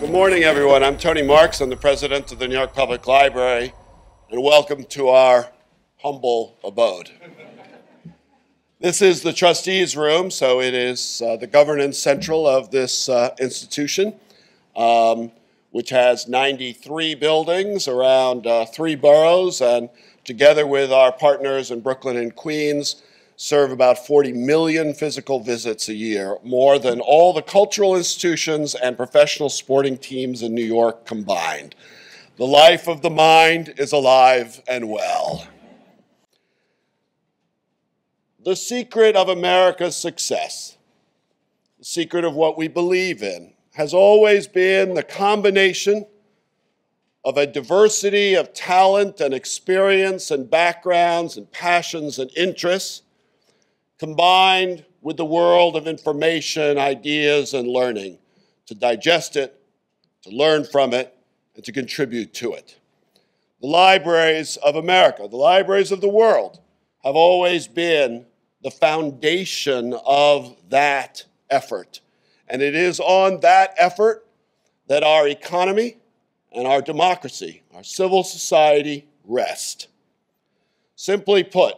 Good morning, everyone. I'm Tony Marx. I'm the president of the New York Public Library, and welcome to our humble abode. This is the trustees' room, so it is the governance central of this institution, which has 93 buildings around 3 boroughs, and together with our partners in Brooklyn and Queens, serve about 40 million physical visits a year, more than all the cultural institutions and professional sporting teams in New York combined. The life of the mind is alive and well. The secret of America's success, the secret of what we believe in, has always been the combination of a diversity of talent and experience and backgrounds and passions and interests, combined with the world of information, ideas, and learning, to digest it, to learn from it, and to contribute to it. The libraries of America, the libraries of the world, have always been the foundation of that effort. And it is on that effort that our economy and our democracy, our civil society, rest. Simply put,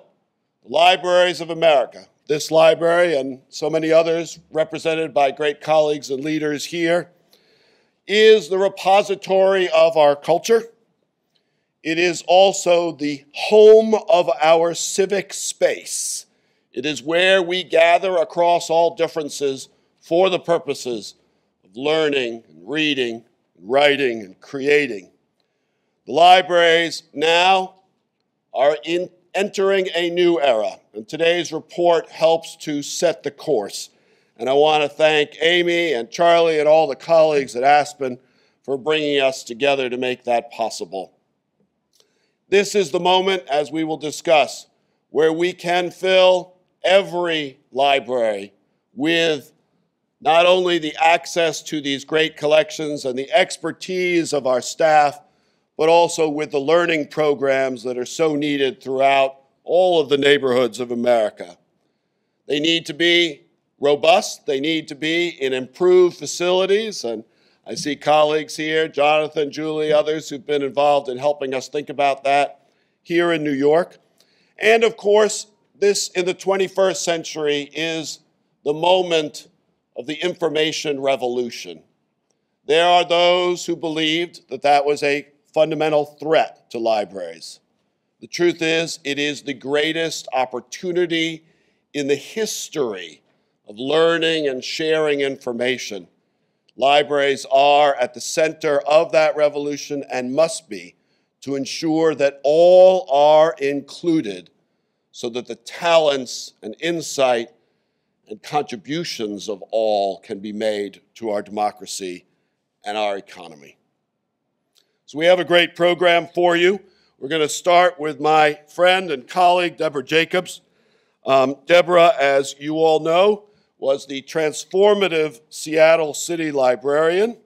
the libraries of America, this library and so many others represented by great colleagues and leaders here, is the repository of our culture. It is also the home of our civic space. It is where we gather across all differences for the purposes of learning and reading, and writing and creating. The libraries now are entering a new era, and today's report helps to set the course. And I want to thank Amy and Charlie and all the colleagues at Aspen for bringing us together to make that possible. This is the moment, as we will discuss, where we can fill every library with not only the access to these great collections and the expertise of our staff, but also with the learning programs that are so needed throughout all of the neighborhoods of America. They need to be robust. They need to be in improved facilities. And I see colleagues here, Jonathan, Julie, others who've been involved in helping us think about that here in New York. And of course, this in the 21st century is the moment of the information revolution. There are those who believed that that was a fundamental threat to libraries. The truth is, it is the greatest opportunity in the history of learning and sharing information. Libraries are at the center of that revolution and must be, to ensure that all are included so that the talents and insight and contributions of all can be made to our democracy and our economy. So we have a great program for you. We're going to start with my friend and colleague, Deborah Jacobs. Deborah, as you all know, was the transformative Seattle City Librarian.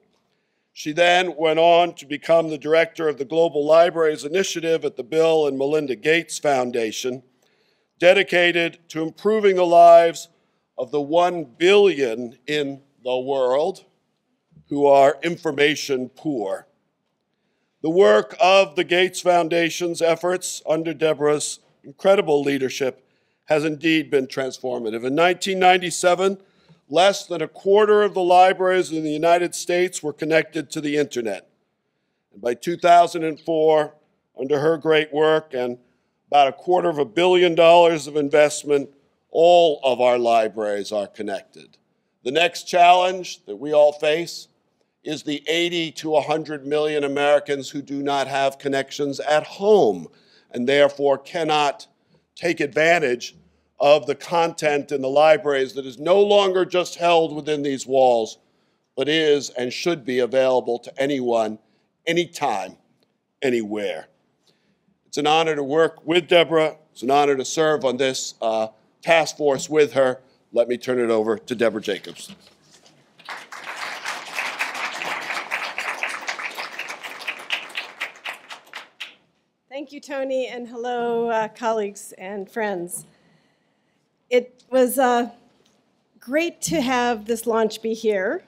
She then went on to become the director of the Global Libraries Initiative at the Bill and Melinda Gates Foundation, dedicated to improving the lives of the 1 billion in the world who are information poor. The work of the Gates Foundation's efforts under Deborah's incredible leadership has indeed been transformative. In 1997, less than a quarter of the libraries in the United States were connected to the internet. And by 2004, under her great work and about $250 million of investment, all of our libraries are connected. The next challenge that we all face is the 80 to 100 million Americans who do not have connections at home and therefore cannot take advantage of the content in the libraries that is no longer just held within these walls, but is and should be available to anyone, anytime, anywhere. It's an honor to work with Deborah. It's an honor to serve on this task force with her. Let me turn it over to Deborah Jacobs. Thank you, Tony, and hello, colleagues and friends. It was great to have this launch be here,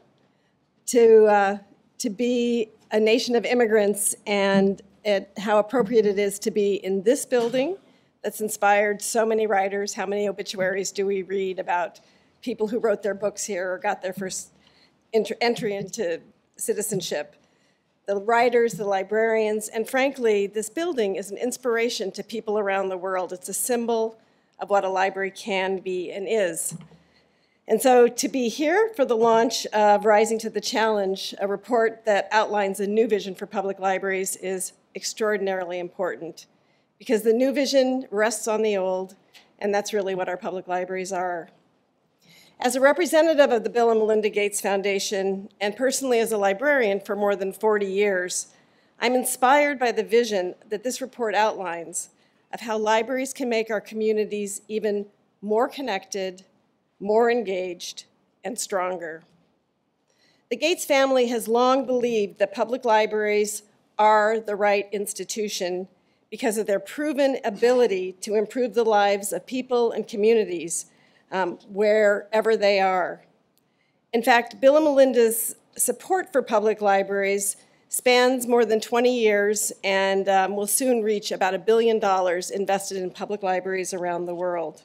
to to be a nation of immigrants and how appropriate it is to be in this building that's inspired so many writers. How many obituaries do we read about people who wrote their books here or got their first entry into citizenship? The writers, the librarians, and frankly, this building is an inspiration to people around the world. It's a symbol of what a library can be and is. And so to be here for the launch of Rising to the Challenge, a report that outlines a new vision for public libraries, is extraordinarily important because the new vision rests on the old, and that's really what our public libraries are. As a representative of the Bill and Melinda Gates Foundation, and personally as a librarian for more than 40 years, I'm inspired by the vision that this report outlines of how libraries can make our communities even more connected, more engaged, and stronger. The Gates family has long believed that public libraries are the right institution because of their proven ability to improve the lives of people and communities wherever they are. In fact, Bill and Melinda's support for public libraries spans more than 20 years and will soon reach about $1 billion invested in public libraries around the world.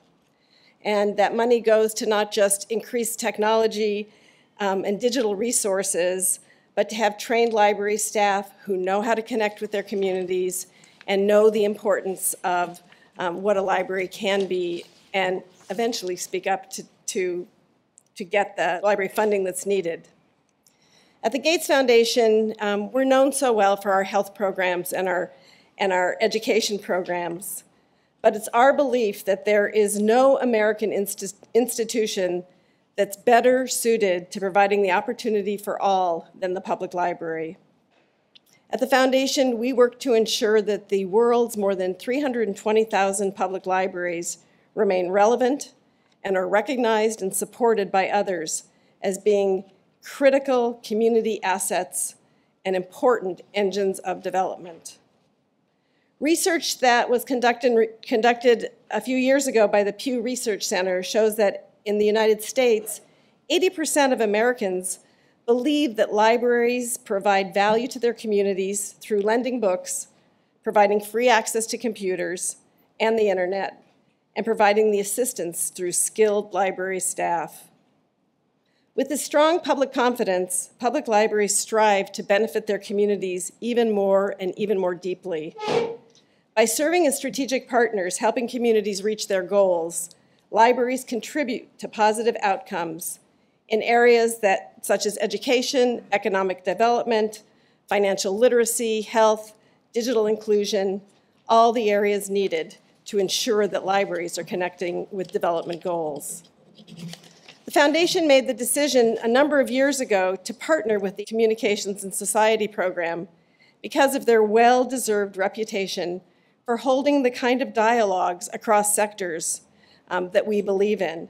And that money goes to not just increase technology and digital resources, but to have trained library staff who know how to connect with their communities and know the importance of what a library can be and eventually speak up to get the library funding that's needed. At the Gates Foundation, we're known so well for our health programs and our education programs, but it's our belief that there is no American institution that's better suited to providing the opportunity for all than the public library. At the Foundation, we work to ensure that the world's more than 320,000 public libraries remain relevant and are recognized and supported by others as being critical community assets and important engines of development. Research that was conducted a few years ago by the Pew Research Center shows that in the United States, 80% of Americans believe that libraries provide value to their communities through lending books, providing free access to computers and the internet, and providing the assistance through skilled library staff. With this strong public confidence, public libraries strive to benefit their communities even more and even more deeply. By serving as strategic partners, helping communities reach their goals, libraries contribute to positive outcomes in areas such as education, economic development, financial literacy, health, digital inclusion, all the areas needed to ensure that libraries are connecting with development goals. The Foundation made the decision a number of years ago to partner with the Communications and Society program because of their well-deserved reputation for holding the kind of dialogues across sectors that we believe in,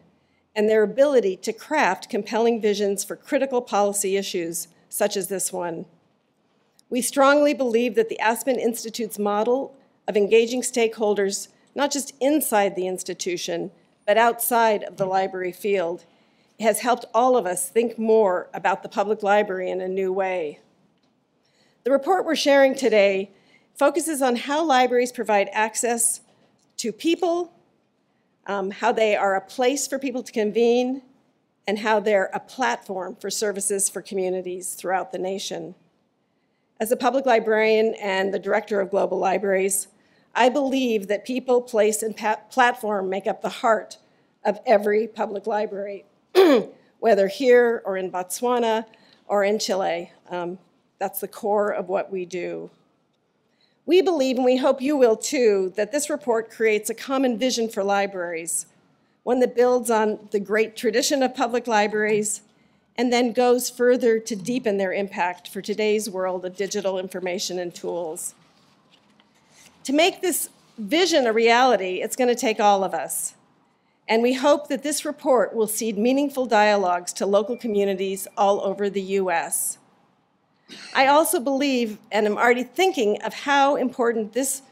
and their ability to craft compelling visions for critical policy issues such as this one. We strongly believe that the Aspen Institute's model of engaging stakeholders not just inside the institution, but outside of the library field, has helped all of us think more about the public library in a new way. The report we're sharing today focuses on how libraries provide access to people, how they are a place for people to convene, and how they're a platform for services for communities throughout the nation. As a public librarian and the director of Global Libraries, I believe that people, place, and platform make up the heart of every public library, whether here or in Botswana or in Chile. That's the core of what we do. We believe, and we hope you will too, that this report creates a common vision for libraries, one that builds on the great tradition of public libraries and then goes further to deepen their impact for today's world of digital information and tools. To make this vision a reality, it's going to take all of us. And we hope that this report will seed meaningful dialogues to local communities all over the US. I also believe, and I'm already thinking of how important this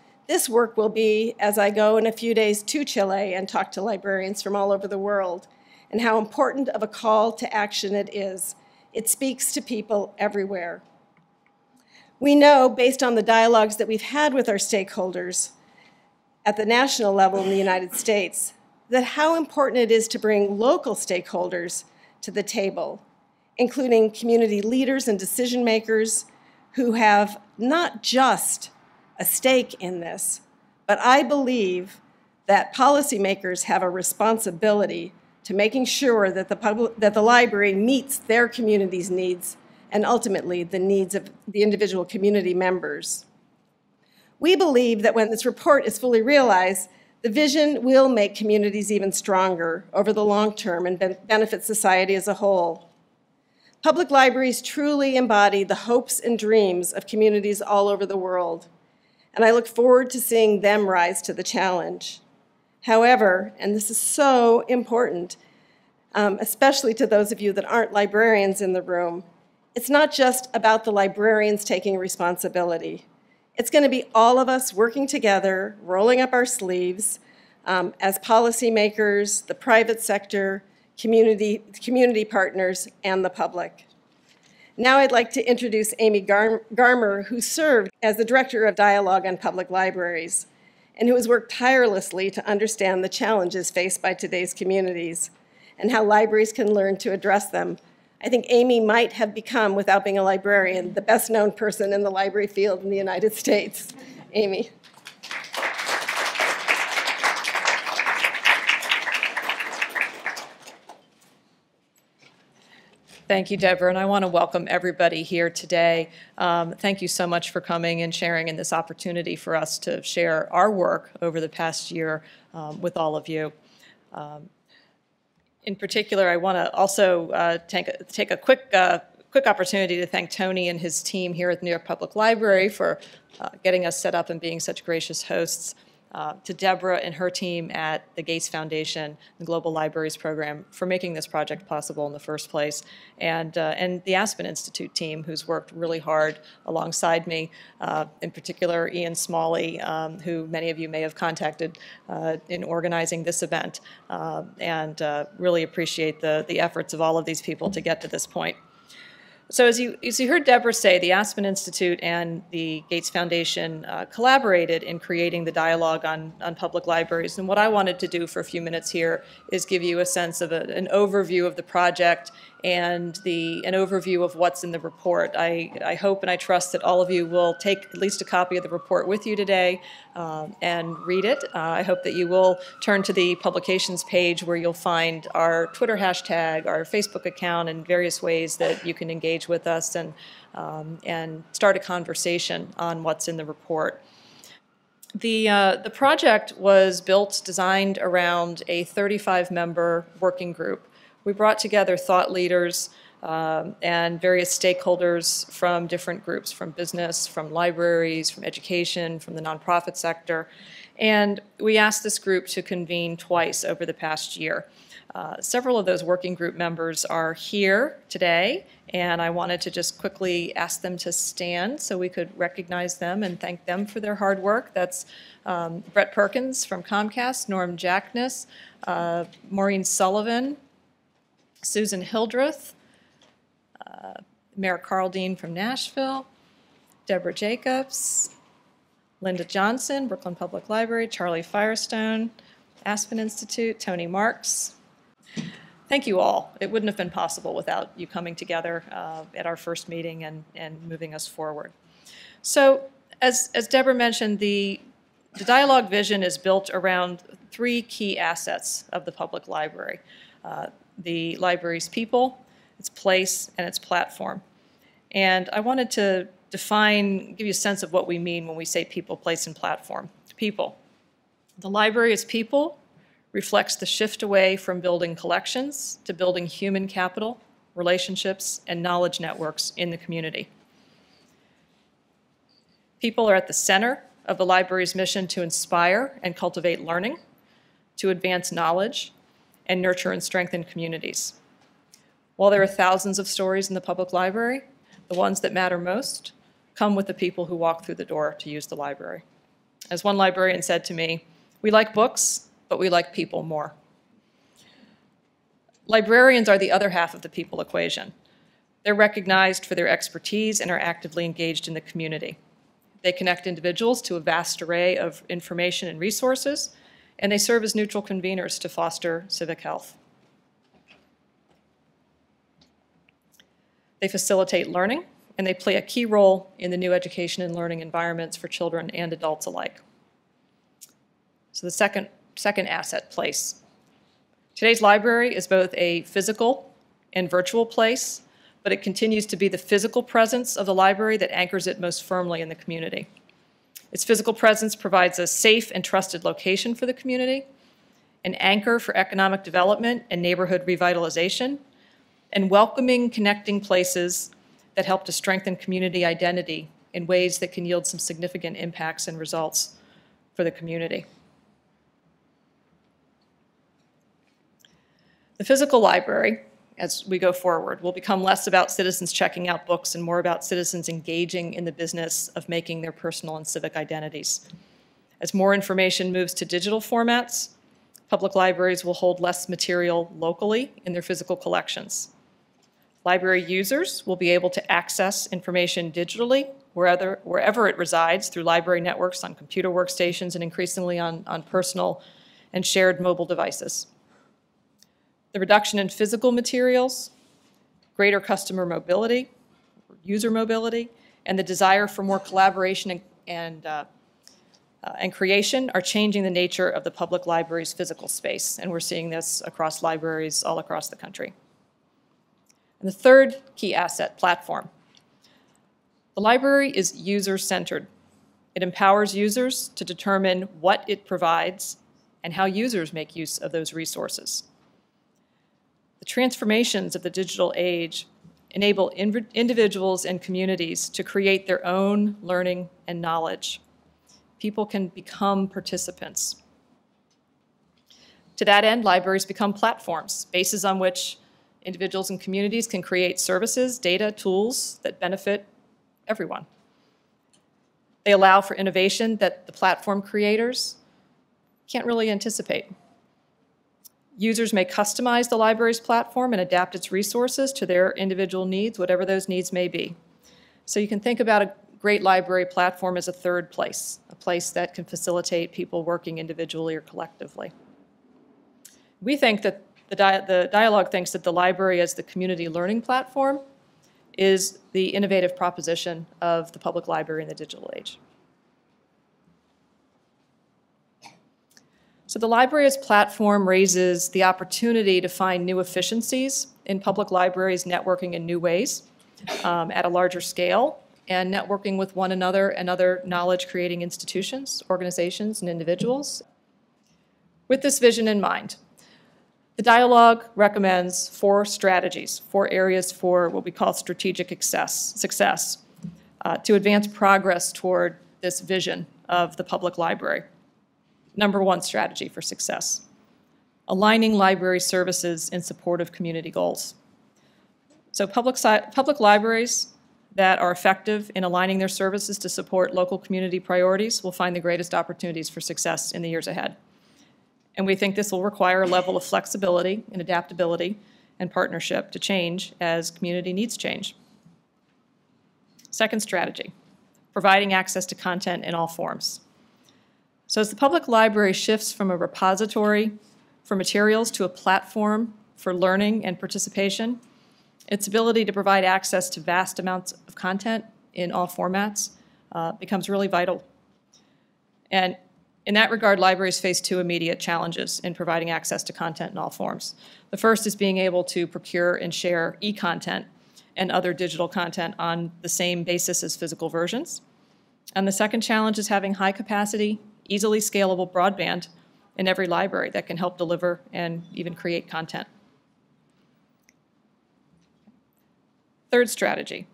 work will be as I go in a few days to Chile and talk to librarians from all over the world, and how important of a call to action it is. It speaks to people everywhere. We know, based on the dialogues that we've had with our stakeholders at the national level in the United States, that how important it is to bring local stakeholders to the table, including community leaders and decision makers who have not just a stake in this, but I believe that policymakers have a responsibility to making sure that the library meets their community's needs and ultimately the needs of the individual community members. We believe that when this report is fully realized, the vision will make communities even stronger over the long term and benefit society as a whole. Public libraries truly embody the hopes and dreams of communities all over the world, and I look forward to seeing them rise to the challenge. However, and this is so important, especially to those of you that aren't librarians in the room, it's not just about the librarians taking responsibility. It's going to be all of us working together, rolling up our sleeves as policymakers, the private sector, community partners, and the public. Now I'd like to introduce Amy Garmer, who served as the Director of Dialogue on Public Libraries, and who has worked tirelessly to understand the challenges faced by today's communities and how libraries can learn to address them. I think Amy might have become, without being a librarian, the best known person in the library field in the United States. Amy. Thank you, Deborah, and I want to welcome everybody here today. Thank you so much for coming and sharing in this opportunity for us to share our work over the past year with all of you. In particular, I want to also take a quick opportunity to thank Tony and his team here at the New York Public Library for getting us set up and being such gracious hosts. To Deborah and her team at the Gates Foundation, the Global Libraries Program, for making this project possible in the first place, and the Aspen Institute team, who's worked really hard alongside me, in particular Ian Smalley, who many of you may have contacted in organizing this event, and really appreciate the efforts of all of these people to get to this point. So as you heard Deborah say, the Aspen Institute and the Gates Foundation collaborated in creating the dialogue on public libraries. And what I wanted to do for a few minutes here is give you a sense of an overview of the project and an overview of what's in the report. I hope and I trust that all of you will take at least a copy of the report with you today and read it. I hope that you will turn to the publications page where you'll find our Twitter hashtag, our Facebook account, and various ways that you can engage with us and start a conversation on what's in the report. The project was designed around a 35-member working group. We brought together thought leaders and various stakeholders from different groups, from business, from libraries, from education, from the nonprofit sector. And we asked this group to convene twice over the past year. Several of those working group members are here today, and I wanted to just quickly ask them to stand so we could recognize them and thank them for their hard work. That's Brett Perkins from Comcast, Norm Jackness, Maureen Sullivan, Susan Hildreth, Mayor Karl from Nashville, Deborah Jacobs, Linda Johnson, Brooklyn Public Library, Charlie Firestone, Aspen Institute, Tony Marx. Thank you all. It wouldn't have been possible without you coming together at our first meeting and moving us forward. So as Deborah mentioned, the dialogue vision is built around three key assets of the public library. The library's people, its place, and its platform. And I wanted to give you a sense of what we mean when we say people, place, and platform. People. The library as people reflects the shift away from building collections to building human capital, relationships, and knowledge networks in the community. People are at the center of the library's mission to inspire and cultivate learning, to advance knowledge, and nurture and strengthen communities. While there are thousands of stories in the public library, the ones that matter most come with the people who walk through the door to use the library. As one librarian said to me, "We like books, but we like people more." Librarians are the other half of the people equation. They're recognized for their expertise and are actively engaged in the community. They connect individuals to a vast array of information and resources, and they serve as neutral conveners to foster civic health. They facilitate learning, and they play a key role in the new education and learning environments for children and adults alike. So the second asset, place. Today's library is both a physical and virtual place, but it continues to be the physical presence of the library that anchors it most firmly in the community. Its physical presence provides a safe and trusted location for the community, an anchor for economic development and neighborhood revitalization, and welcoming, connecting places that help to strengthen community identity in ways that can yield some significant impacts and results for the community. The physical library, as we go forward, will become less about citizens checking out books and more about citizens engaging in the business of making their personal and civic identities. As more information moves to digital formats, public libraries will hold less material locally in their physical collections. Library users will be able to access information digitally wherever it resides through library networks on computer workstations and increasingly on personal and shared mobile devices. The reduction in physical materials, greater customer mobility, user mobility, and the desire for more collaboration and creation are changing the nature of the public library's physical space, and we're seeing this across libraries all across the country. And the third key asset, platform. The library is user-centered. It empowers users to determine what it provides and how users make use of those resources. The transformations of the digital age enable individuals and communities to create their own learning and knowledge. People can become participants. To that end, libraries become platforms, spaces on which individuals and communities can create services, data, tools that benefit everyone. They allow for innovation that the platform creators can't really anticipate. Users may customize the library's platform and adapt its resources to their individual needs, whatever those needs may be. So you can think about a great library platform as a third place, a place that can facilitate people working individually or collectively. We think that the dialogue thinks that the library as the community learning platform is the innovative proposition of the public library in the digital age. So the library as platform raises the opportunity to find new efficiencies in public libraries networking in new ways at a larger scale and networking with one another and other knowledge-creating institutions, organizations, and individuals. With this vision in mind, the dialogue recommends 4 strategies, 4 areas for what we call strategic success to advance progress toward this vision of the public library. Number 1 strategy for success: aligning library services in support of community goals. So public libraries that are effective in aligning their services to support local community priorities will find the greatest opportunities for success in the years ahead. And we think this will require a level of flexibility and adaptability and partnership to change as community needs change. Second strategy: providing access to content in all forms. So as the public library shifts from a repository for materials to a platform for learning and participation, its ability to provide access to vast amounts of content in all formats becomes really vital. And in that regard, libraries face 2 immediate challenges in providing access to content in all forms. The first is being able to procure and share e-content and other digital content on the same basis as physical versions. And the second challenge is having high capacity, easily scalable broadband in every library that can help deliver and even create content. Third strategy: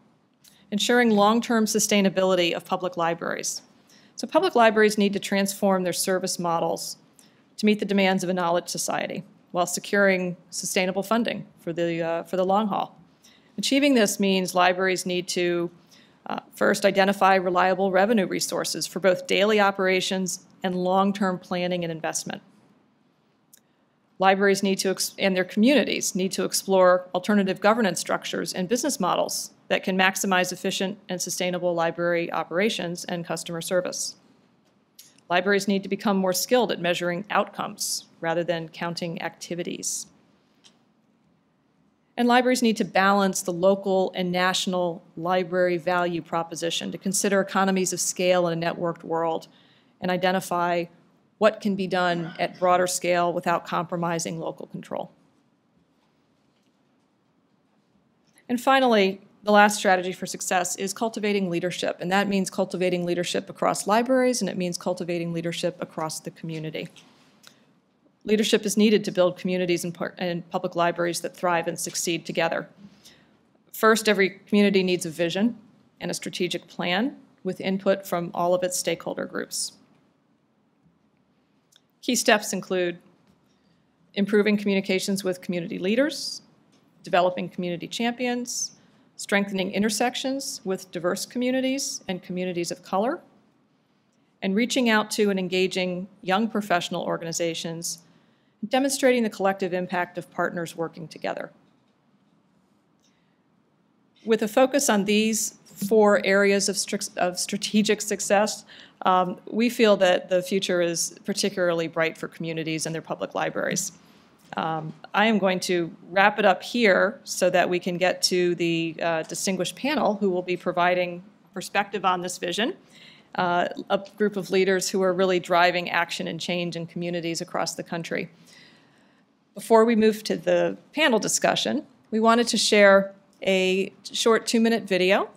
ensuring long-term sustainability of public libraries. So public libraries need to transform their service models to meet the demands of a knowledge society while securing sustainable funding for the long haul. Achieving this means libraries need to first identify reliable revenue resources for both daily operations and long-term planning and investment. Libraries need to, and their communities need to explore alternative governance structures and business models that can maximize efficient and sustainable library operations and customer service. Libraries need to become more skilled at measuring outcomes rather than counting activities. And libraries need to balance the local and national library value proposition to consider economies of scale in a networked world and identify what can be done at broader scale without compromising local control. And finally, the last strategy for success is cultivating leadership, and that means cultivating leadership across libraries, and it means cultivating leadership across the community. Leadership is needed to build communities and public libraries that thrive and succeed together. First, every community needs a vision and a strategic plan with input from all of its stakeholder groups. Key steps include improving communications with community leaders, developing community champions, strengthening intersections with diverse communities and communities of color, and reaching out to and engaging young professional organizations, demonstrating the collective impact of partners working together. With a focus on these 4 areas of strategic success, we feel that the future is particularly bright for communities and their public libraries. I am going to wrap it up here so that we can get to the distinguished panel who will be providing perspective on this vision, a group of leaders who are really driving action and change in communities across the country. Before we move to the panel discussion, we wanted to share a short 2-minute video.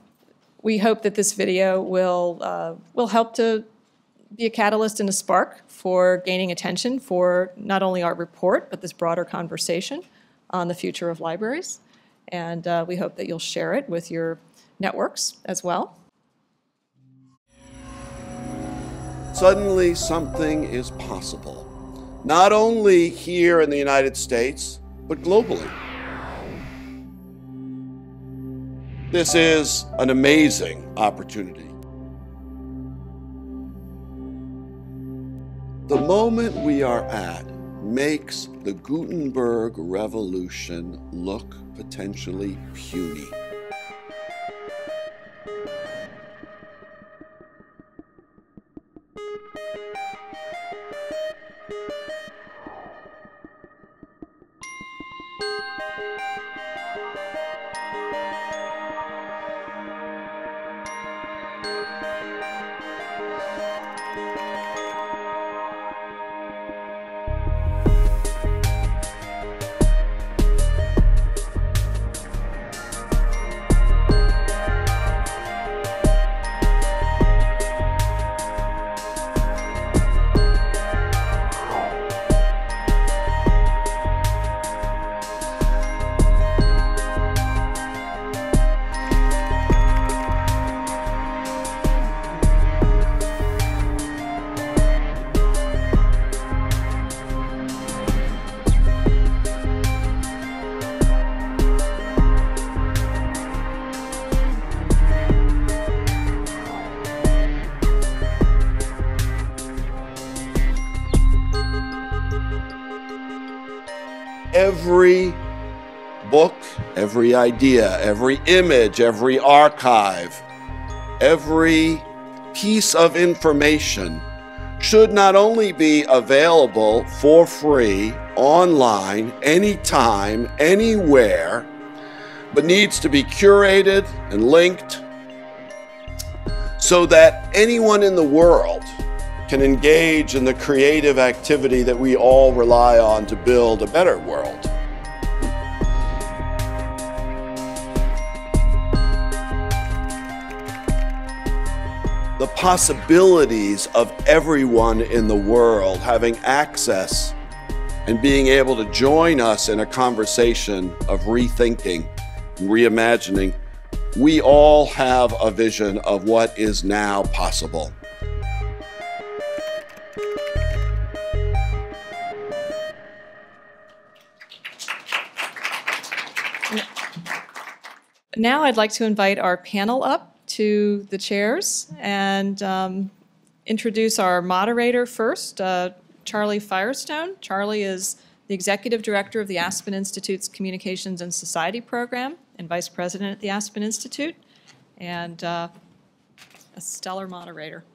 We hope that this video will help to be a catalyst and a spark for gaining attention for not only our report, but this broader conversation on the future of libraries. And we hope that you'll share it with your networks as well. Suddenly, something is possible, not only here in the United States, but globally. This is an amazing opportunity. The moment we are at makes the Gutenberg Revolution look potentially puny. Every book, every idea, every image, every archive, every piece of information should not only be available for free, online, anytime, anywhere, but needs to be curated and linked so that anyone in the world can engage in the creative activity that we all rely on to build a better world. The possibilities of everyone in the world having access and being able to join us in a conversation of rethinking and reimagining, we all have a vision of what is now possible. Now I'd like to invite our panel up to the chairs and introduce our moderator first, Charlie Firestone. Charlie is the Executive Director of the Aspen Institute's Communications and Society Program and Vice President at the Aspen Institute, and a stellar moderator.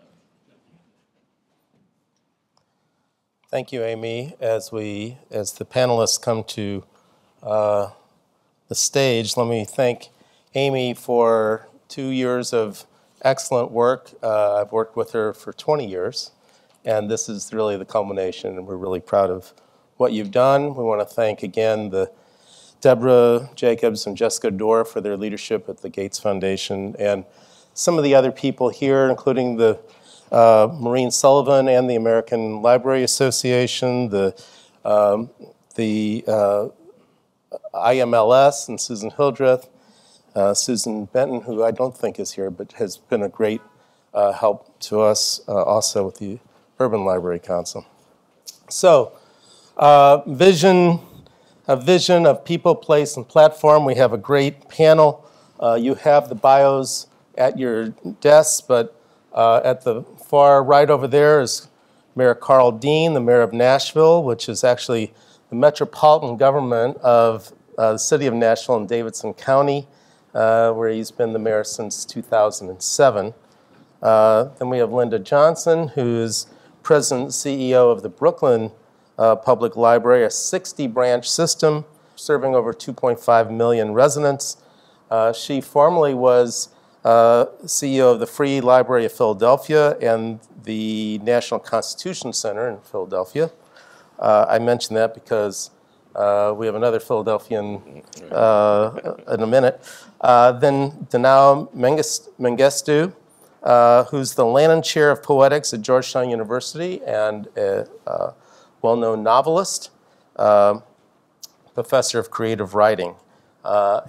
Thank you, Amy. As the panelists come to the stage, let me thank Amy for 2 years of excellent work. I've worked with her for 20 years, and this is really the culmination, and we're really proud of what you've done. We want to thank again the Deborah Jacobs and Jessica Dorr for their leadership at the Gates Foundation, and some of the other people here, including the Maureen Sullivan and the American Library Association, the IMLS and Susan Hildreth, Susan Benton, who I don't think is here, but has been a great help to us also with the Urban Library Council. So, a vision of people, place, and platform. We have a great panel. You have the bios at your desks, but at the far right over there is Mayor Karl Dean, the mayor of Nashville, which is actually the metropolitan government of the city of Nashville and Davidson County, where he's been the mayor since 2007. Then we have Linda Johnson, who's president and CEO of the Brooklyn Public Library, a 60-branch system serving over 2.5 million residents. She formerly was CEO of the Free Library of Philadelphia and the National Constitution Center in Philadelphia. I mention that because we have another Philadelphian in a minute. Then Dinaw Mengestu, who's the Lannan Chair of Poetics at Georgetown University and a well-known novelist, professor of creative writing.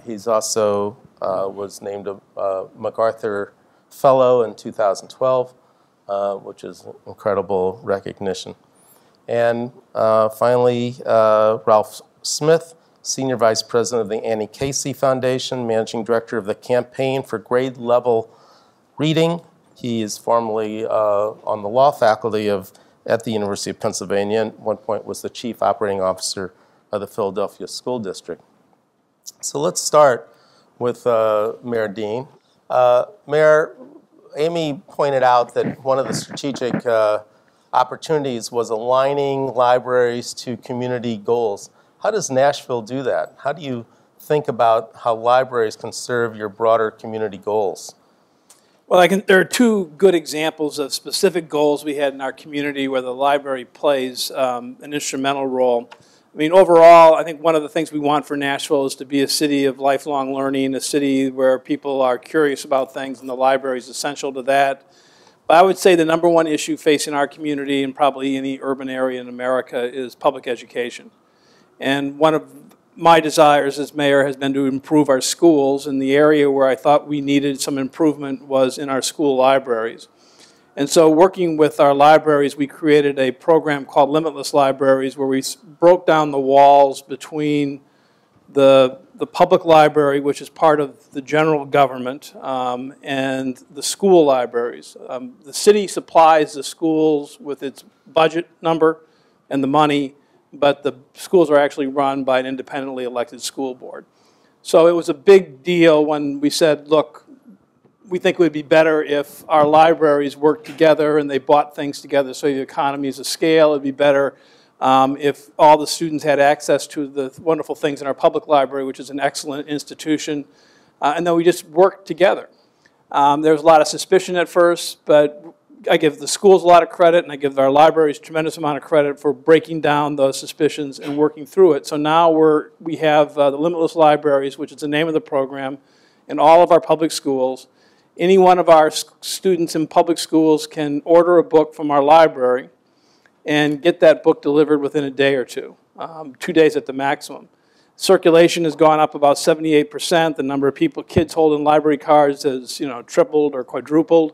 He's also was named a MacArthur Fellow in 2012, which is incredible recognition. And finally, Ralph Smith, Senior Vice President of the Annie Casey Foundation, Managing Director of the Campaign for Grade Level Reading. He is formerly on the law faculty at the University of Pennsylvania, and at one point was the Chief Operating Officer of the Philadelphia School District. So let's start with Mayor Dean. Mayor, Amy pointed out that one of the strategic opportunities was aligning libraries to community goals. How does Nashville do that? How do you think about how libraries can serve your broader community goals? Well, there are two good examples of specific goals we had in our community where the library plays an instrumental role. I mean, overall, I think one of the things we want for Nashville is to be a city of lifelong learning, a city where people are curious about things, and the library is essential to that. But I would say the number one issue facing our community and probably any urban area in America is public education. And one of my desires as mayor has been to improve our schools, and the area where I thought we needed some improvement was in our school libraries. And so working with our libraries, we created a program called Limitless Libraries where we broke down the walls between the public library, which is part of the general government, and the school libraries. The city supplies the schools with its budget number and the money, but the schools are actually run by an independently elected school board. So it was a big deal when we said, look, we think it would be better if our libraries worked together and they bought things together so the economies of scale. It would be better if all the students had access to the wonderful things in our public library, which is an excellent institution, and then we just worked together. There was a lot of suspicion at first, but I give the schools a lot of credit, and I give our libraries a tremendous amount of credit for breaking down those suspicions and working through it. So now we have the Limitless Libraries, which is the name of the program, in all of our public schools. Any one of our students in public schools can order a book from our library and get that book delivered within a day or two, 2 days at the maximum. Circulation has gone up about 78%. The number of kids holding library cards has tripled or quadrupled.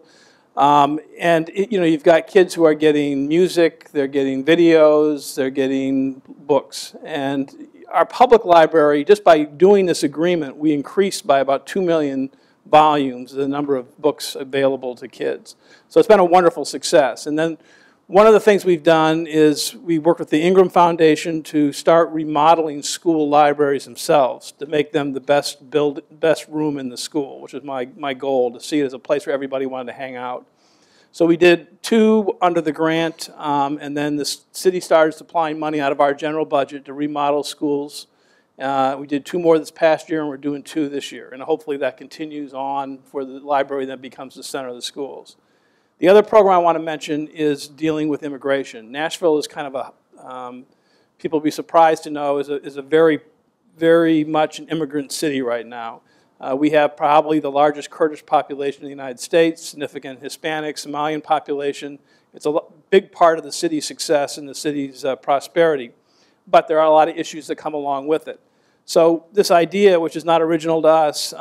You've got kids who are getting music, they're getting videos, they're getting books. And our public library, just by doing this agreement, we increased by about 2 million volumes the number of books available to kids. So it's been a wonderful success. And then One of the things we've done is we worked with the Ingram Foundation to start remodeling school libraries themselves to make them the best room in the school, which is my goal, to see it as a place where everybody wanted to hang out. So we did 2 under the grant, and then the city started supplying money out of our general budget to remodel schools. We did 2 more this past year, and we're doing 2 this year. And hopefully that continues on for the library that becomes the center of the schools. The other program I want to mention is dealing with immigration. Nashville is kind of a, people will be surprised to know, is a very, very much an immigrant city right now. We have probably the largest Kurdish population in the United States, significant Hispanic, Somalian population. It's a big part of the city's success and the city's prosperity. But there are a lot of issues that come along with it. So this idea, which is not original to us,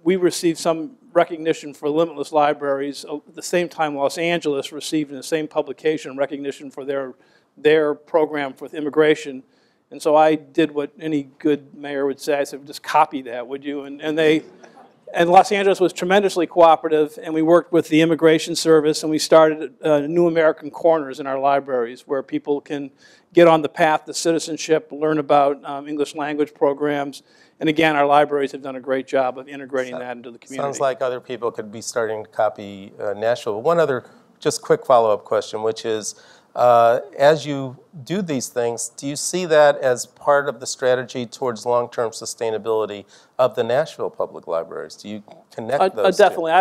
we received some recognition for limitless libraries. At the same time, Los Angeles received in the same publication recognition for their program with immigration. And so I did what any good mayor would say. I said, just copy that, would you? And Los Angeles was tremendously cooperative, and we worked with the Immigration Service, and we started New American Corners in our libraries where people can get on the path to citizenship, learn about English language programs. And again, our libraries have done a great job of integrating that into the community. Sounds like other people could be starting to copy Nashville. One other just quick follow-up question, which is, as you do these things, do you see that as part of the strategy towards long-term sustainability of the Nashville Public Libraries? Do you connect those definitely.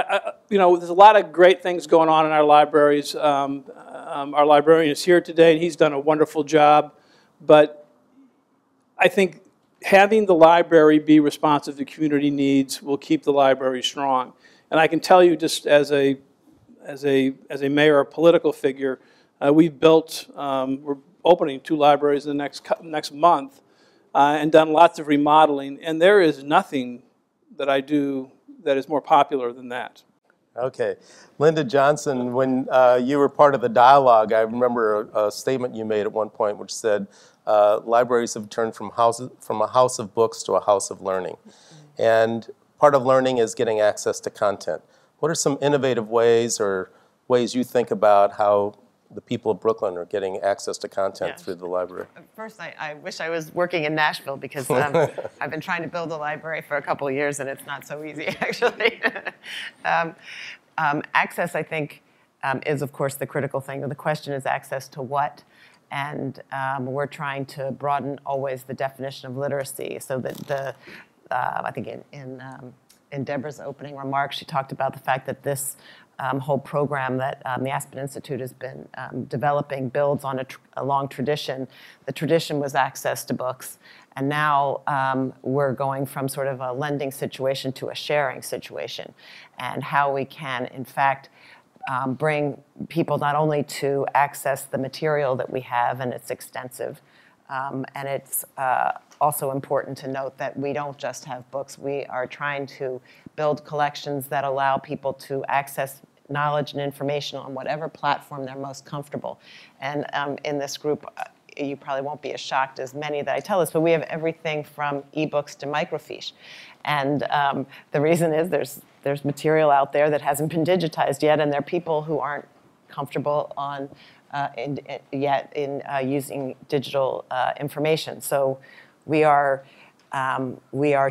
There's a lot of great things going on in our libraries. Our librarian is here today, and he's done a wonderful job. But I think having the library be responsive to community needs will keep the library strong. And I can tell you, just as a mayor, a political figure, we've built, we're opening 2 libraries in the next month and done lots of remodeling. And there is nothing that I do that is more popular than that. Okay. Linda Johnson, when you were part of the dialogue, I remember a statement you made at one point which said, libraries have turned from a house of books to a house of learning. And part of learning is getting access to content. What are some innovative ways or ways you think about how the people of Brooklyn are getting access to content through the library? First, I wish I was working in Nashville because I've been trying to build a library for a couple of years and it's not so easy, actually. Access, I think, is, of course, the critical thing. The question is access to what? And we're trying to broaden always the definition of literacy so that I think in Deborah's opening remarks, she talked about the fact that this whole program that the Aspen Institute has been developing builds on a long tradition. The tradition was access to books, and now we're going from sort of a lending situation to a sharing situation, and how we can, in fact, bring people not only to access the material that we have, and it's extensive, and it's also important to note that we don't just have books. We are trying to build collections that allow people to access knowledge and information on whatever platform they're most comfortable. And in this group, you probably won't be as shocked as many that I tell this, but we have everything from ebooks to microfiche. And the reason is there's material out there that hasn't been digitized yet, and there are people who aren't comfortable yet in using digital information. So we are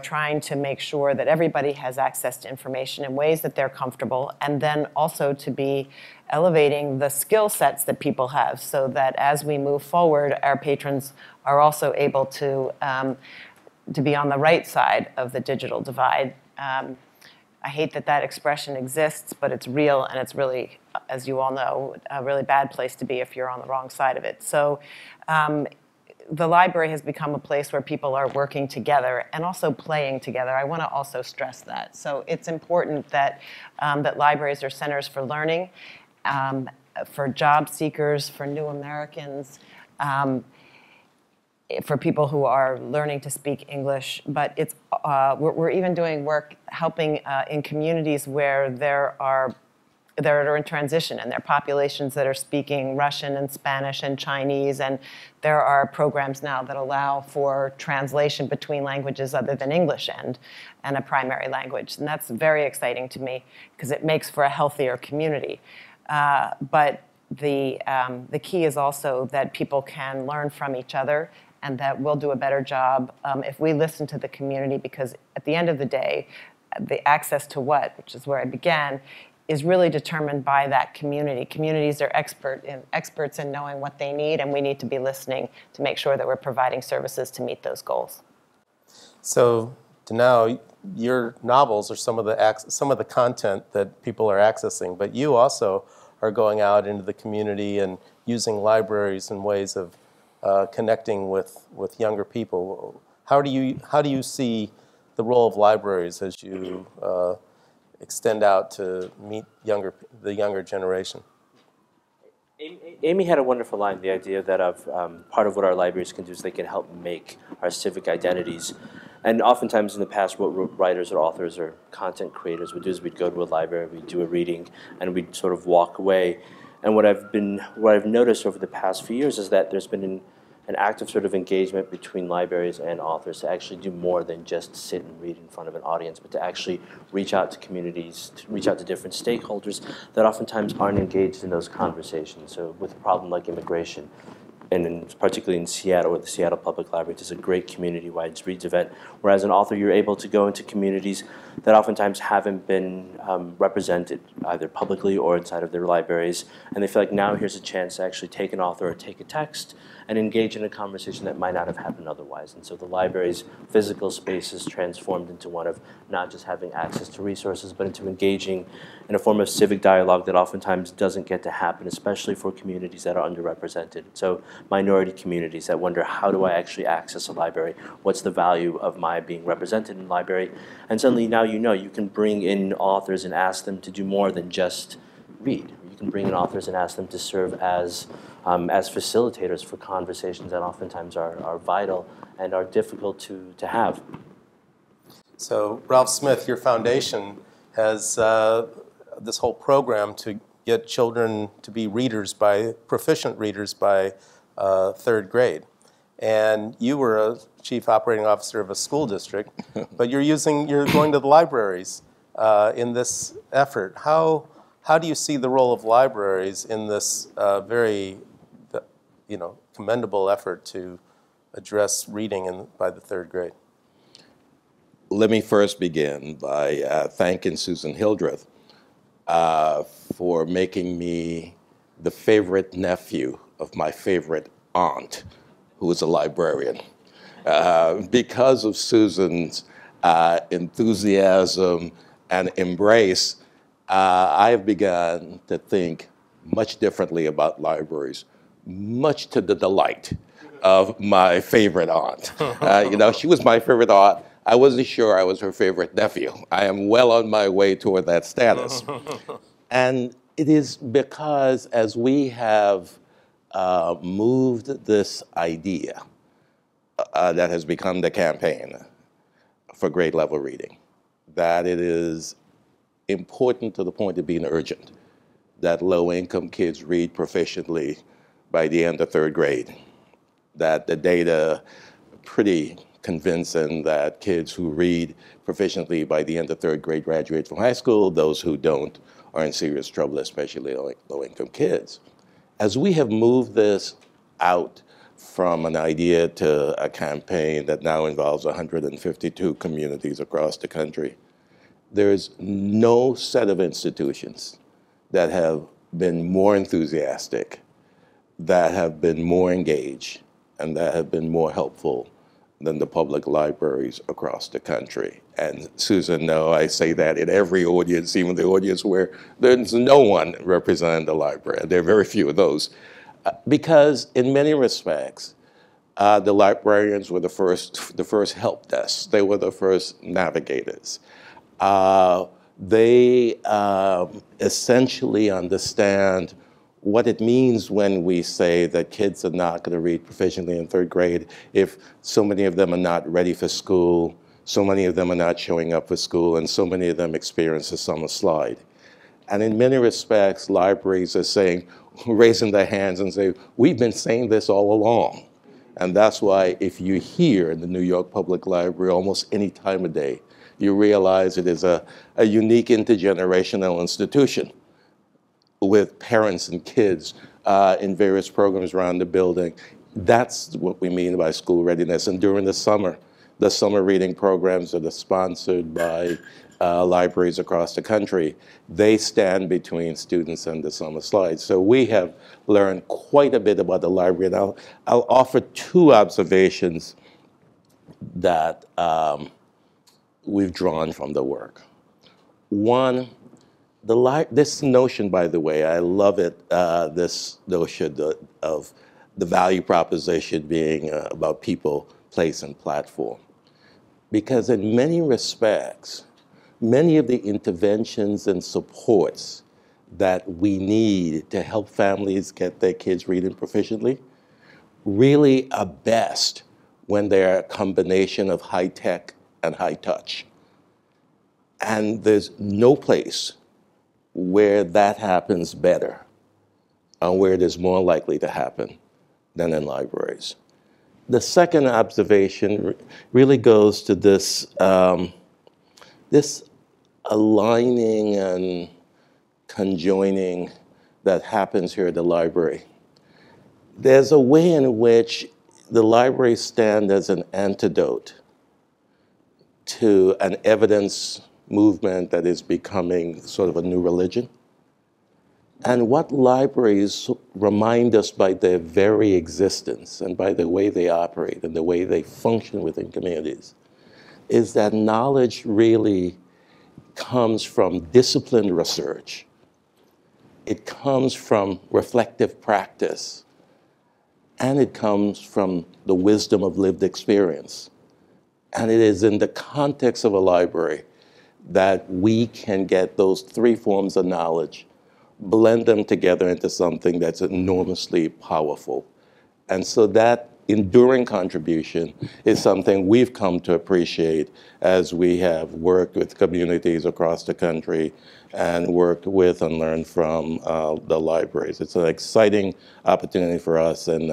trying to make sure that everybody has access to information in ways that they're comfortable, and then also to be elevating the skill sets that people have so that as we move forward, our patrons are also able to be on the right side of the digital divide. I hate that expression exists, but it's real, and it's really, as you all know, a really bad place to be if you're on the wrong side of it. So the library has become a place where people are working together and also playing together. I want to also stress that. So it's important that that libraries are centers for learning, for job seekers, for new Americans, for people who are learning to speak English. But it's we're even doing work helping in communities where that are in transition, and there are populations that are speaking Russian and Spanish and Chinese, and there are programs now that allow for translation between languages other than English and a primary language. And that's very exciting to me because it makes for a healthier community. But the key is also that people can learn from each other, and that we'll do a better job if we listen to the community, because at the end of the day, the access to what, which is where I began, is really determined by that community. Communities are experts in knowing what they need, and we need to be listening to make sure that we're providing services to meet those goals. So, Dinaw, your novels are some of the content that people are accessing, but you also are going out into the community and using libraries in ways of connecting with younger people. How do you see the role of libraries as you extend out to meet the younger generation? Amy had a wonderful line, the idea that part of what our libraries can do is they can help make our civic identities. And oftentimes in the past, what writers or authors or content creators would do is we'd go to a library, we'd do a reading, and we'd sort of walk away. And what I've noticed over the past few years is that there's been an active sort of engagement between libraries and authors to actually do more than just sit and read in front of an audience, but to actually reach out to communities, to reach out to different stakeholders that oftentimes aren't engaged in those conversations. So with a problem like immigration, and particularly in Seattle, with the Seattle Public Library, it's a great community-wide reads event, where as an author you're able to go into communities that oftentimes haven't been represented either publicly or inside of their libraries, and they feel like now here's a chance to actually take an author or take a text and engage in a conversation that might not have happened otherwise. And so the library's physical space is transformed into one of not just having access to resources, but into engaging in a form of civic dialogue that oftentimes doesn't get to happen, especially for communities that are underrepresented. So minority communities that wonder, how do I actually access a library? What's the value of my being represented in a library? And suddenly now you can bring in authors and ask them to do more than just read. You can bring in authors and ask them to serve as facilitators for conversations that oftentimes are vital and are difficult to have. So Ralph Smith, your foundation has this whole program to get children to be proficient readers by third grade. And you were a chief operating officer of a school district, but you're going to the libraries in this effort. How do you see the role of libraries in this very commendable effort to address reading by the third grade? Let me first begin by thanking Susan Hildreth for making me the favorite nephew of my favorite aunt, who is a librarian. Because of Susan's enthusiasm and embrace, I have begun to think much differently about libraries, much to the delight of my favorite aunt. She was my favorite aunt. I wasn't sure I was her favorite nephew. I am well on my way toward that status. And it is because as we have moved this idea that has become the campaign for grade level reading, that it is important to the point of being urgent that low-income kids read proficiently by the end of third grade, that the data pretty convincing that kids who read proficiently by the end of third grade graduate from high school. Those who don't are in serious trouble, especially low-income kids. As we have moved this out from an idea to a campaign that now involves 152 communities across the country, there's no set of institutions that have been more enthusiastic, that have been more engaged, and that have been more helpful than the public libraries across the country. And Susan, no, I say that in every audience, even the audience where there's no one representing the library. There are very few of those. Because in many respects, the librarians were the first help desk. They were the first navigators. They essentially understand what it means when we say that kids are not going to read proficiently in third grade if so many of them are not ready for school, so many of them are not showing up for school, and so many of them experience a summer slide. And in many respects, libraries are saying, raising their hands and say, we've been saying this all along. And that's why if you're here in the New York Public Library almost any time of day, you realize it is a unique intergenerational institution with parents and kids in various programs around the building. That's what we mean by school readiness. And during the summer reading programs that are sponsored by libraries across the country, they stand between students and the summer slides. So we have learned quite a bit about the library. And I'll offer two observations that we've drawn from the work. One, this notion, by the way, I love it, this notion of the value proposition being about people, place, and platform. Because in many respects, many of the interventions and supports that we need to help families get their kids reading proficiently really are best when they're a combination of high tech and high touch. And there's no place where that happens better and where it is more likely to happen than in libraries. The second observation really goes to this, this aligning and conjoining that happens here at the library. There's a way in which the library stands as an antidote to an evidence movement that is becoming sort of a new religion. And what libraries remind us by their very existence and by the way they operate and the way they function within communities is that knowledge really comes from disciplined research. It comes from reflective practice, and it comes from the wisdom of lived experience. And it is in the context of a library that we can get those three forms of knowledge, blend them together into something that's enormously powerful. And so that enduring contribution is something we've come to appreciate as we have worked with communities across the country and worked with and learned from the libraries. It's an exciting opportunity for us, and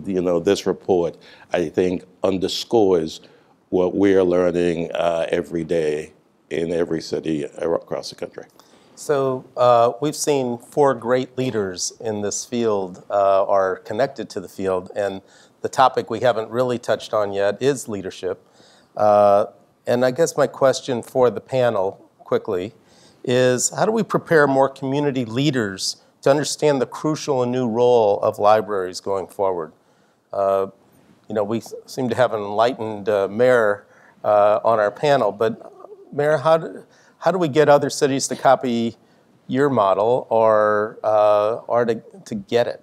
you know, this report, I think, underscores what we are learning every day in every city across the country. So we've seen 4 great leaders in this field are connected to the field, and the topic we haven't really touched on yet is leadership. And I guess my question for the panel, quickly, is how do we prepare more community leaders to understand the crucial and new role of libraries going forward? You know, we seem to have an enlightened mayor on our panel, but Mayor, how do we get other cities to copy your model or to get it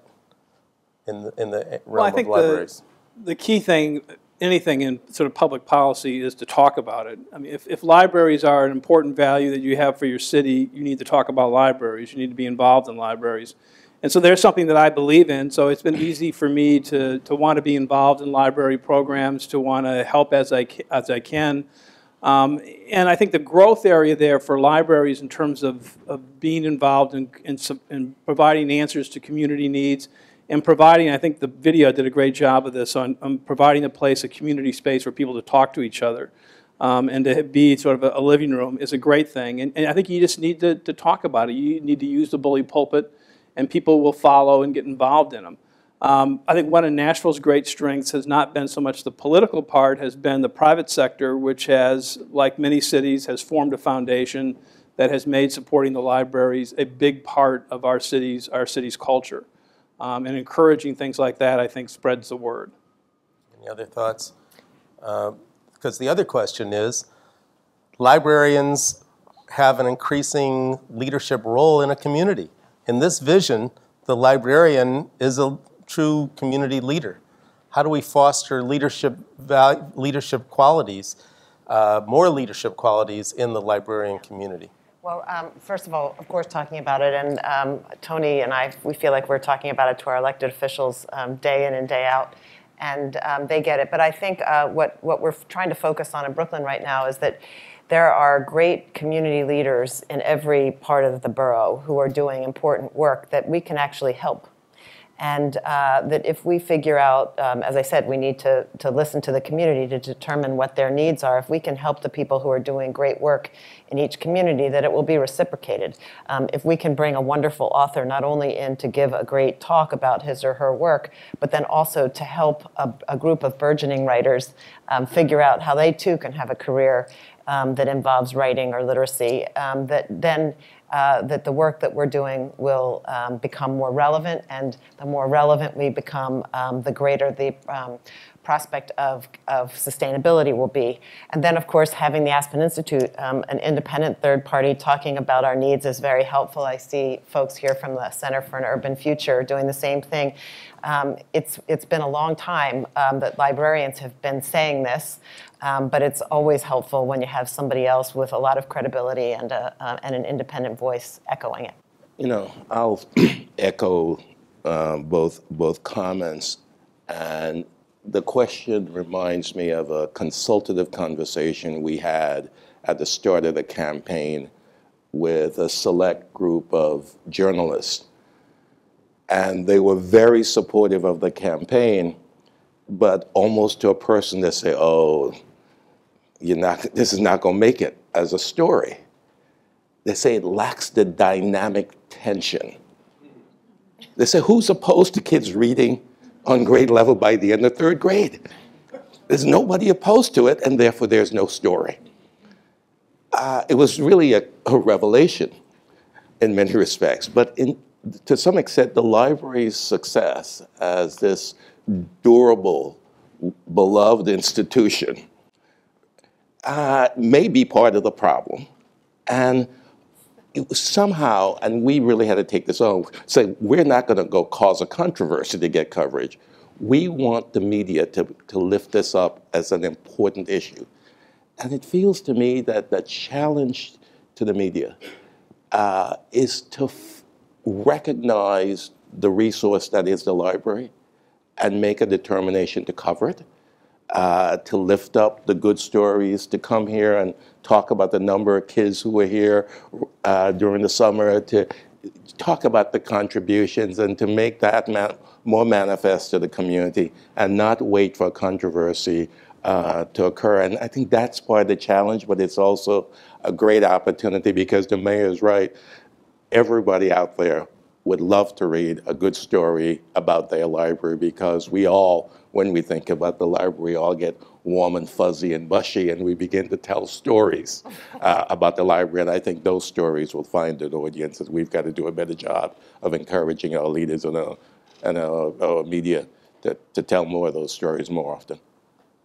in the realm of libraries? The key thing, anything in sort of public policy, is to talk about it. I mean, if libraries are an important value that you have for your city, you need to talk about libraries. You need to be involved in libraries. And so there's something that I believe in, so it's been easy for me to want to be involved in library programs, to want to help as I can. And I think the growth area there for libraries in terms of being involved in providing answers to community needs and providing, I think the video did a great job of this, on providing a place, a community space for people to talk to each other and to be sort of a living room is a great thing. And I think you just need to talk about it. You need to use the bully pulpit, and people will follow and get involved in them. I think one of Nashville's great strengths has not been so much the political part, has been the private sector, which has, like many cities, has formed a foundation that has made supporting the libraries a big part of our city's culture. And encouraging things like that, I think, spreads the word. Any other thoughts? Because the other question is, librarians have an increasing leadership role in a community. In this vision, the librarian is a true community leader. How do we foster leadership qualities, more leadership qualities in the librarian community? Well, first of all, of course, talking about it, and Tony and I, we feel like we're talking about it to our elected officials day in and day out, and they get it. But I think what we're trying to focus on in Brooklyn right now is that there are great community leaders in every part of the borough who are doing important work that we can actually help. And that if we figure out, as I said, we need to listen to the community to determine what their needs are. If we can help the people who are doing great work in each community, that it will be reciprocated. If we can bring a wonderful author not only in to give a great talk about his or her work, but then also to help a group of burgeoning writers figure out how they too can have a career that involves writing or literacy, that the work that we're doing will become more relevant, and the more relevant we become, the greater the prospect of sustainability will be. And then, of course, having the Aspen Institute, an independent third party talking about our needs is very helpful. I see folks here from the Center for an Urban Future doing the same thing. It's been a long time that librarians have been saying this, but it's always helpful when you have somebody else with a lot of credibility and an independent voice echoing it. You know, I'll echo both comments, and the question reminds me of a consultative conversation we had at the start of the campaign with a select group of journalists. And they were very supportive of the campaign, but almost to a person they say, oh, this is not going to make it as a story. They say it lacks the dynamic tension. They say, who's opposed to kids reading on grade level by the end of third grade? There's nobody opposed to it, and therefore there's no story. It was really a revelation in many respects, but to some extent, the library's success as this durable, beloved institution may be part of the problem. And it was somehow, and we really had to take this on, say, we're not going to go cause a controversy to get coverage. We want the media to lift this up as an important issue. And it feels to me that the challenge to the media is to recognize the resource that is the library and make a determination to cover it, to lift up the good stories, to come here and talk about the number of kids who were here during the summer, to talk about the contributions and to make that more manifest to the community and not wait for controversy to occur. And I think that's part of the challenge, but it's also a great opportunity because the mayor is right. Everybody out there would love to read a good story about their library because we all, when we think about the library, all get warm and fuzzy and mushy and we begin to tell stories about the library. And I think those stories will find an audience, and we've got to do a better job of encouraging our leaders and our media to tell more of those stories more often.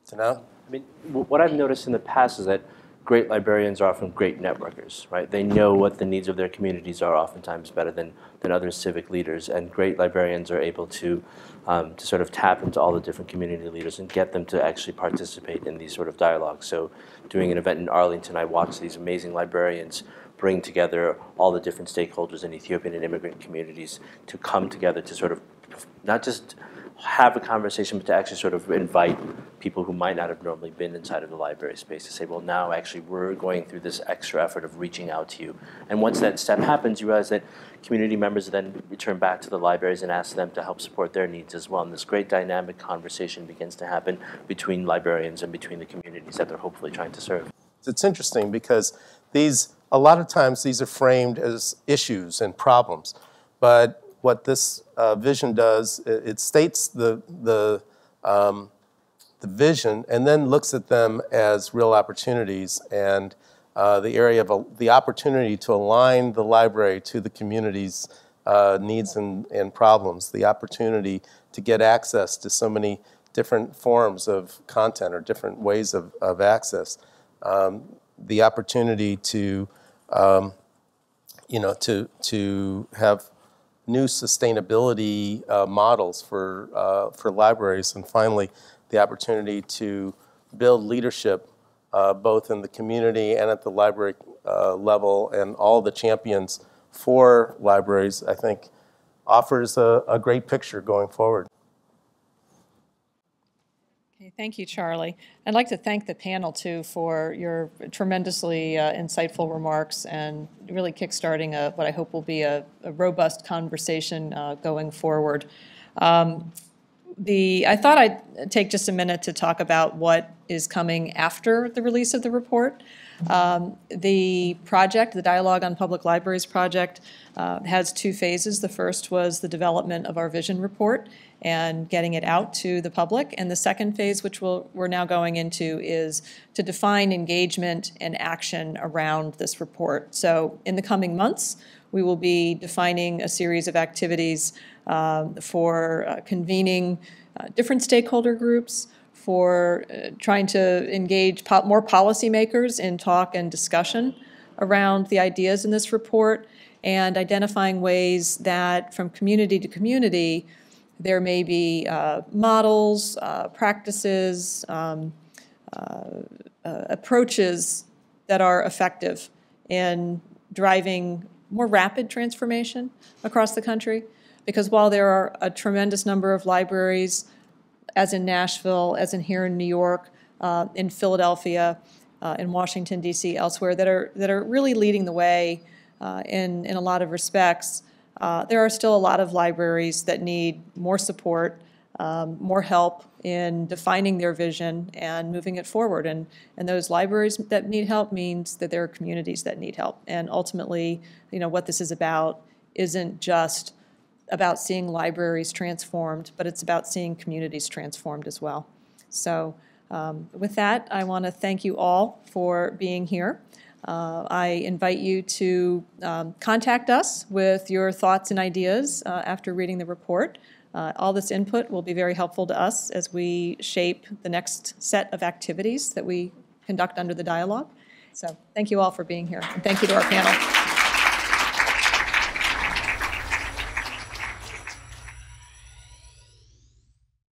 Dinaw? I mean, what I've noticed in the past is that great librarians are often great networkers, right? They know what the needs of their communities are oftentimes better than other civic leaders, and great librarians are able to sort of tap into all the different community leaders and get them to actually participate in these sort of dialogues. So doing an event in Arlington, I watched these amazing librarians bring together all the different stakeholders in Ethiopian and immigrant communities to come together to sort of not just have a conversation, but to actually sort of invite people who might not have normally been inside of the library space to say, well, now actually we're going through this extra effort of reaching out to you. And once that step happens, you realize that community members then return back to the libraries and ask them to help support their needs as well. And this great dynamic conversation begins to happen between librarians and between the communities that they're hopefully trying to serve. It's interesting because a lot of times these are framed as issues and problems, but what this vision does, it states the vision and then looks at them as real opportunities, and the area of the opportunity to align the library to the community's needs and problems, the opportunity to get access to so many different forms of content or different ways of access, the opportunity to to have new sustainability models for libraries, and finally, the opportunity to build leadership both in the community and at the library level, and all the champions for libraries, I think, offers a great picture going forward. Okay, thank you, Charlie. I'd like to thank the panel, too, for your tremendously insightful remarks and really kickstarting what I hope will be a robust conversation going forward. I thought I'd take just a minute to talk about what is coming after the release of the report. The project, the Dialogue on Public Libraries project, has two phases. The first was the development of our vision report and getting it out to the public. And the second phase, which we're now going into, is to define engagement and action around this report. So in the coming months, we will be defining a series of activities for convening different stakeholder groups, for trying to engage more policymakers in talk and discussion around the ideas in this report, and identifying ways that from community to community there may be models, practices, approaches that are effective in driving more rapid transformation across the country. Because while there are a tremendous number of libraries, as in Nashville, as in here in New York, in Philadelphia, in Washington, D.C., elsewhere, that are really leading the way in a lot of respects, there are still a lot of libraries that need more support, more help in defining their vision and moving it forward. And those libraries that need help means that there are communities that need help. And ultimately, what this is about isn't just about seeing libraries transformed, but it's about seeing communities transformed as well. So with that, I want to thank you all for being here. I invite you to contact us with your thoughts and ideas after reading the report. All this input will be very helpful to us as we shape the next set of activities that we conduct under the dialogue. So thank you all for being here, and thank you to our panel.